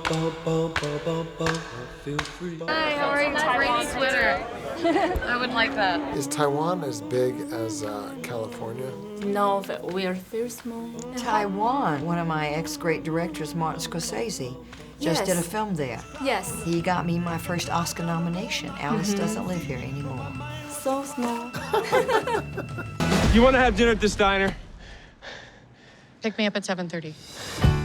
Hi, how are you? Tiny Twitter. I would like that. Is Taiwan as big as California? No, we are very small. Taiwan, one of my ex-great directors, Martin Scorsese, just did a film there. Yes. He got me my first Oscar nomination. Alice doesn't live here anymore. So small. You want to have dinner at this diner? Pick me up at 7:30.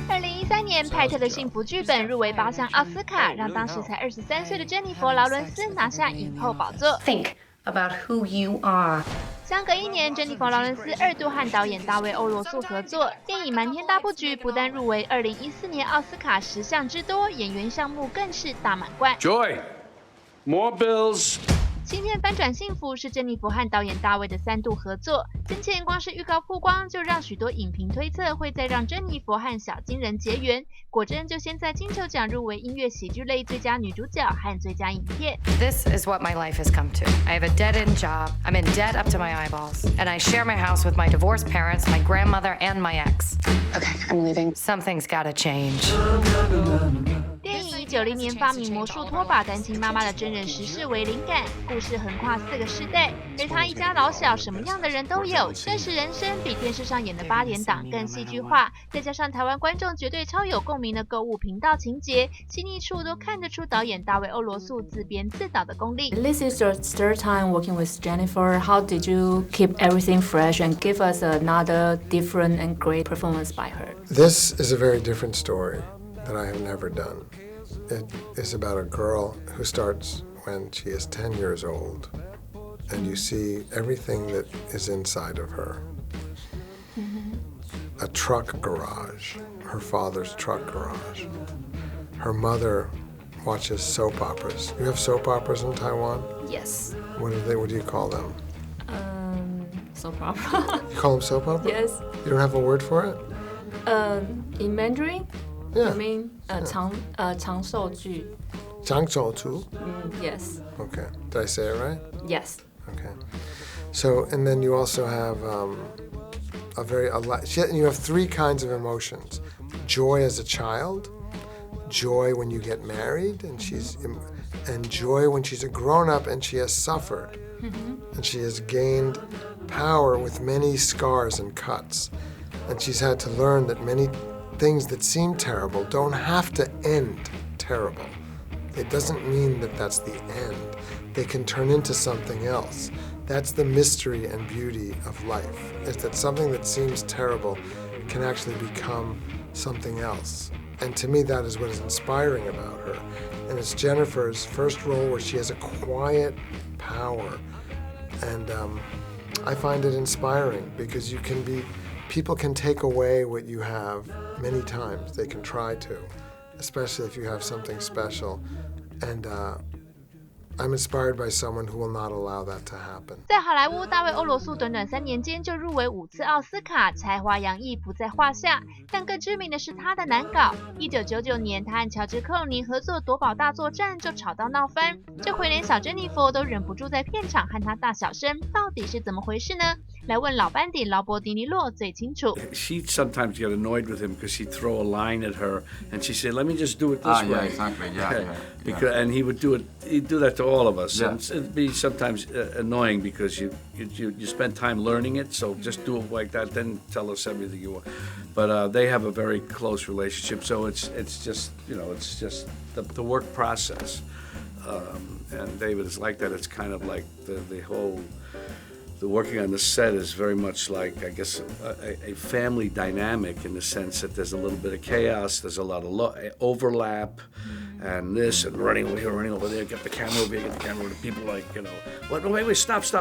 2013年，派特的幸福剧本入围8项奥斯卡，让当时才23岁的珍妮佛·劳伦斯拿下影后宝座。Think about who you are. 相隔1年，珍妮佛·劳伦斯2度和导演大卫·欧罗素合作，电影《瞒天大布局》不但入围2014年奥斯卡10项之多，演员项目更是大满贯。Joy, more bills. 新片《翻转幸福》是珍妮佛和导演大卫的3度合作。先前光是预告曝光，就让许多影评推测会再让珍妮佛和小金人结缘。果真，就先在金球奖入围音乐喜剧类最佳女主角和最佳影片。This is what my life has come to. I have a dead-end job. I'm in debt up to my eyeballs. And I share my house with my divorced parents, my grandmother, and my ex. Okay, I'm leaving. Something's gotta change. 电影以90年发明魔术拖把单亲妈妈的真人实事为灵感，故事横跨4个世代，而他一家老小什么样的人都有，真实人生比电视上演的8点档更戏剧化，再加上台湾观众绝对超有共鸣的购物频道情节，细腻处都看得出导演大卫·欧罗素自编自导的功力。This is your third time working with Jennifer. How did you keep everything fresh and give us another different and great performance by her? This is a very different story that I have never done. It is about a girl who starts when she is 10 years old, and you see everything that is inside of her. A truck garage, her father's truck garage. Her mother watches soap operas. You have soap operas in Taiwan? Yes. What do you call them? Soap opera. You call them soap operas? Yes. You don't have a word for it? In Mandarin? Yeah. You mean 长寿剧? 长寿剧? Yes. Okay. Did I say it right? Yes. Okay. So, and then you also have you have 3 kinds of emotions: joy as a child, joy when you get married, and joy when she's a grown-up and she has suffered, and she has gained power with many scars and cuts, and she's had to learn that many things that seem terrible don't have to end terrible. It doesn't mean that that's the end. They can turn into something else. That's the mystery and beauty of life, is that something that seems terrible can actually become something else. And to me, that is what is inspiring about her. And it's Jennifer's first role where she has a quiet power. And I find it inspiring because people can take away what you have many times. They can try to, especially if you have something special. And I'm inspired by someone who will not allow that to happen. 在好莱坞，大卫·欧罗素短短3年间就入围5次奥斯卡，才华洋溢不在话下。但更知名的是他的难搞。1999年，他和乔治·克鲁尼合作《夺宝大作战》就吵到闹翻，这回连小珍妮佛都忍不住在片场和他大小声，到底是怎么回事呢？来问老班底劳勃·迪尼洛最清楚。She'd sometimes get annoyed with him because he'd throw a line at her, and she'd say, "Let me just do it this way." Yeah, exactly. Yeah. Because, and he would do it. He'd do that to all of us. Yeah. And it'd be sometimes annoying because you spend time learning it. So just do it like that, then tell us everything you want. But they have a very close relationship. So it's just the work process. And David is like that. It's kind of like the whole. The working on the set is very much like, I guess, a family dynamic in the sense that there's a little bit of chaos, there's a lot of overlap, and this, and running over here, running over there, get the camera over here, get the camera over there. People like, wait, stop, no,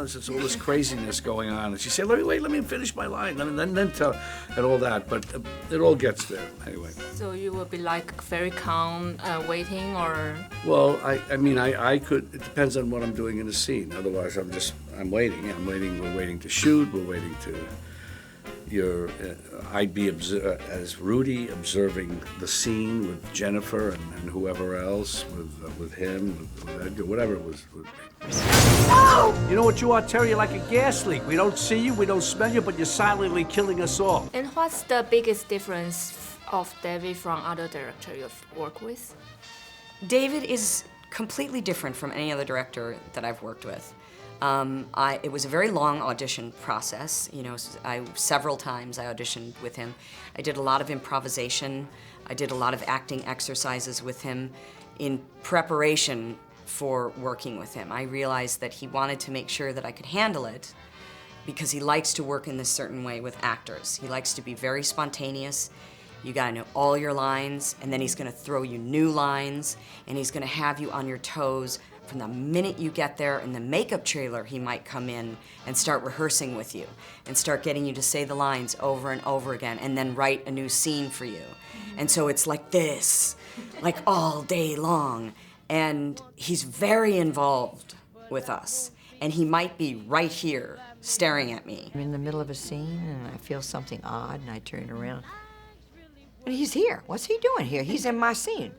it's all this craziness going on. And she said, let me finish my line, and then tell, and all that, but it all gets there, anyway. So you will be like very calm, waiting, or? Well, I could, it depends on what I'm doing in the scene. Otherwise, I'm waiting. We're waiting to shoot. We're waiting to. I'd be as Rudy observing the scene with Jennifer and whoever else, with him, with Edgar, whatever it was. You know what you are, Terry? You're like a gas leak. We don't see you, we don't smell you, but you're silently killing us all. And what's the biggest difference of David from other director you've worked with? David is completely different from any other director that I've worked with. It was a very long audition process. You know, several times I auditioned with him. I did a lot of improvisation. I did a lot of acting exercises with him in preparation for working with him. I realized that he wanted to make sure that I could handle it because he likes to work in this certain way with actors. He likes to be very spontaneous. You gotta know all your lines, and then he's gonna throw you new lines, and he's gonna have you on your toes from the minute you get there. In the makeup trailer, he might come in and start rehearsing with you and start getting you to say the lines over and over again and then write a new scene for you. And so it's like this, like all day long. And he's very involved with us. And he might be right here staring at me. I'm in the middle of a scene and I feel something odd and I turn around. And he's here. What's he doing here? He's in my scene.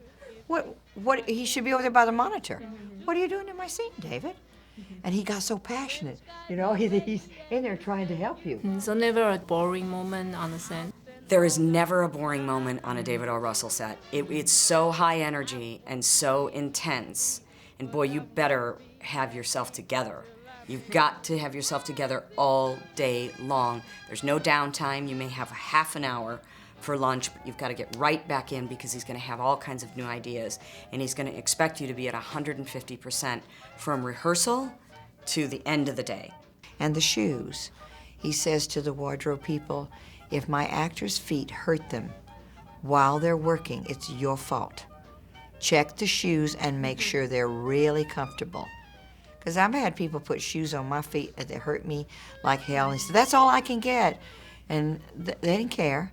What, he should be over there by the monitor. What are you doing in my scene, David? And he got so passionate. You know, he's in there trying to help you. So never a boring moment on the set? There is never a boring moment on a David O. Russell set. It's so high energy and so intense. And boy, you better have yourself together. You've got to have yourself together all day long. There's no downtime. You may have a half an hour for lunch, but you've got to get right back in because he's going to have all kinds of new ideas, and he's going to expect you to be at 150% from rehearsal to the end of the day. And the shoes. He says to the wardrobe people, if my actors' feet hurt them while they're working, it's your fault. Check the shoes and make sure they're really comfortable. Because I've had people put shoes on my feet that hurt me like hell, and he said, that's all I can get. And they didn't care.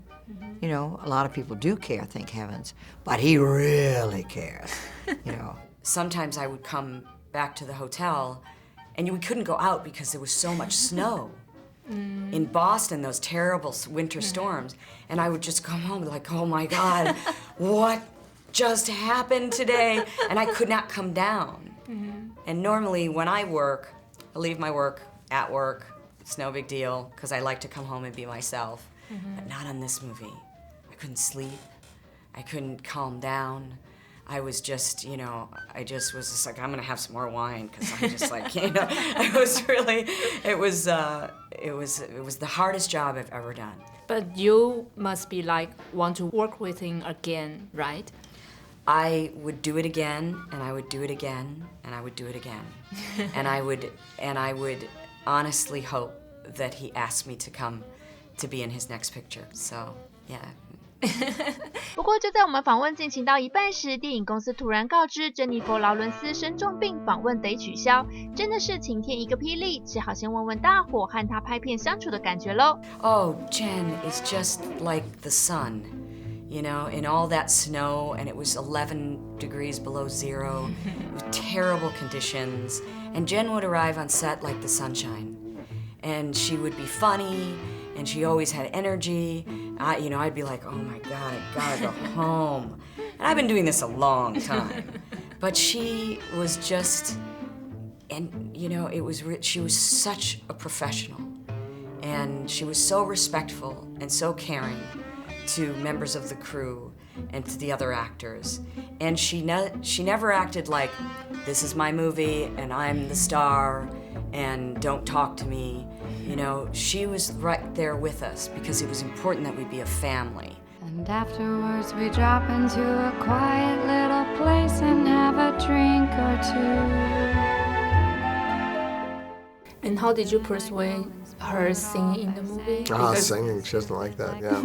You know, a lot of people do care, thank heavens, but he really cares, you know. Sometimes I would come back to the hotel and we couldn't go out because there was so much snow. In Boston, those terrible winter storms, and I would just come home like, oh my God, what just happened today? And I could not come down. And normally when I work, I leave my work at work. It's no big deal because I like to come home and be myself. But not on this movie. I couldn't sleep. I couldn't calm down. I was just, you know, I just was just like, I'm gonna have some more wine because I'm just like, you know, it was really, it was the hardest job I've ever done. But you must be like, want to work with him again, right? I would do it again, and I would do it again, and I would do it again. and I would honestly hope that he asked me to come to be in his next picture. So, yeah. 不过就在我们访问进行到一半时，电影公司突然告知珍妮佛·劳伦斯生重病，访问得取消，真的是晴天一个霹雳，只好先问问大伙和他拍片相处的感觉咯。Oh, Jen is just like the sun. You know, in all that snow, and it was 11 degrees below zero, with terrible conditions, and Jen would arrive on set like the sunshine. And she would be funny, and she always had energy. You know, I'd be like, oh my God, I gotta go home. And I've been doing this a long time. But she was just, and you know, she was such a professional. And she was so respectful and so caring to members of the crew and to the other actors. And she never acted like, this is my movie and I'm the star and don't talk to me. You know, she was right there with us because it was important that we be a family. And afterwards we drop into a quiet little place and have a drink or two. And how did you persuade her singing in the movie? Singing, she doesn't like that, yeah.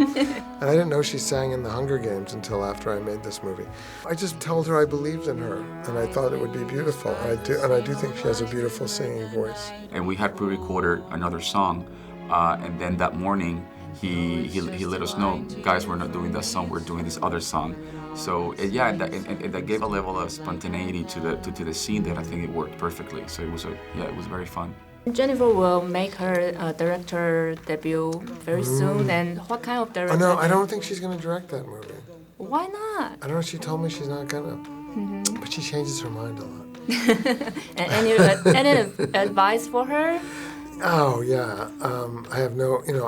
And I didn't know she sang in the Hunger Games until after I made this movie. I just told her I believed in her, and I thought it would be beautiful. And I do think she has a beautiful singing voice. And we had pre-recorded another song, and then that morning, he let us know, guys, we're not doing that song, we're doing this other song. So yeah, that gave a level of spontaneity to the scene that I think it worked perfectly. So it was very fun. Jennifer will make her director debut very soon, and what kind of director? Oh, no, I don't think she's going to direct that movie. Why not? I don't know, she told me she's not going to. But she changes her mind a lot. And any advice for her? Oh, yeah. I have no, you know,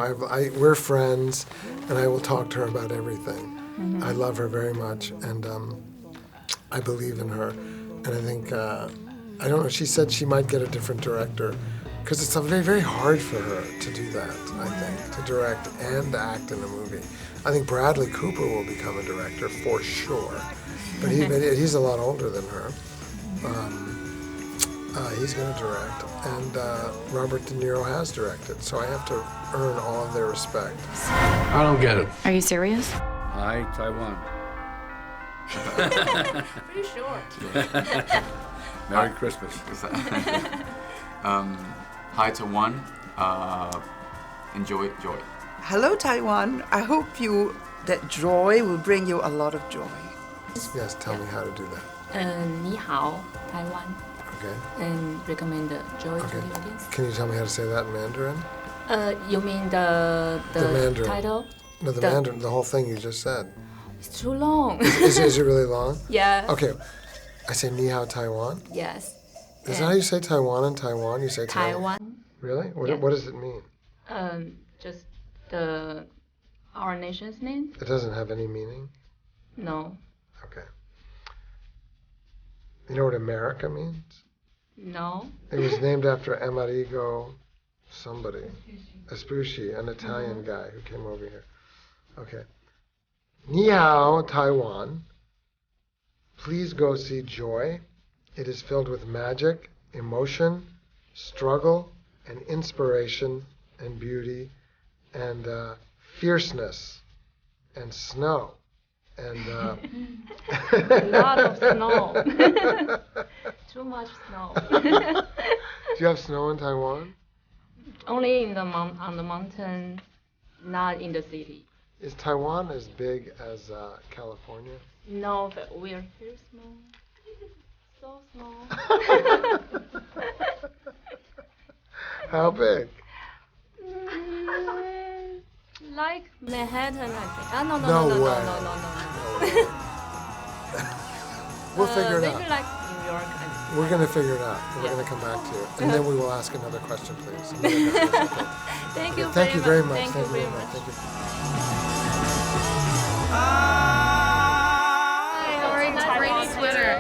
we're friends, and I will talk to her about everything. I love her very much, and I believe in her. And I think, I don't know, she said she might get a different director, because it's very, very hard for her to do that, I think, to direct and act in a movie. I think Bradley Cooper will become a director for sure, but he's a lot older than her. He's going to direct, and Robert De Niro has directed, so I have to earn all of their respect. I don't get it. Are you serious? Hi, Taiwan. Pretty sure. Merry Christmas. Hi Taiwan. Enjoy joy. Hello, Taiwan. I hope that joy will bring you a lot of joy. Yes, tell me how to do that. 你好, Taiwan. Okay. And recommend joy to Okay. the audience. Can you tell me how to say that in Mandarin? You mean the Mandarin. title? No, the Mandarin, the whole thing you just said. It's too long. Is it really long? Yeah. Okay. I say ni hao Taiwan. Yes. Is that how you say Taiwan in Taiwan? You say Taiwan. Really? Yeah. What does it mean? Just our nation's name? It doesn't have any meaning? No. Okay. You know what America means? No. It was named after Amerigo somebody. Vespucci, an Italian guy who came over here. Okay. Ni hao, Taiwan. Please go see Joy. It is filled with magic, emotion, struggle, and inspiration, and beauty, and fierceness, and snow, and a lot of snow. Too much snow. Do you have snow in Taiwan? Only in on the mountain, not in the city. Is Taiwan as big as California? No, but we are very small. So small. How big? Like Manhattan, I think. No way. We'll figure it out. Maybe like New York. We're going to figure it out. We're going to come back to you. And then we will ask another question, please. Thank you very much. Thank you very much. Thank you. Sorry, it's rainy Twitter.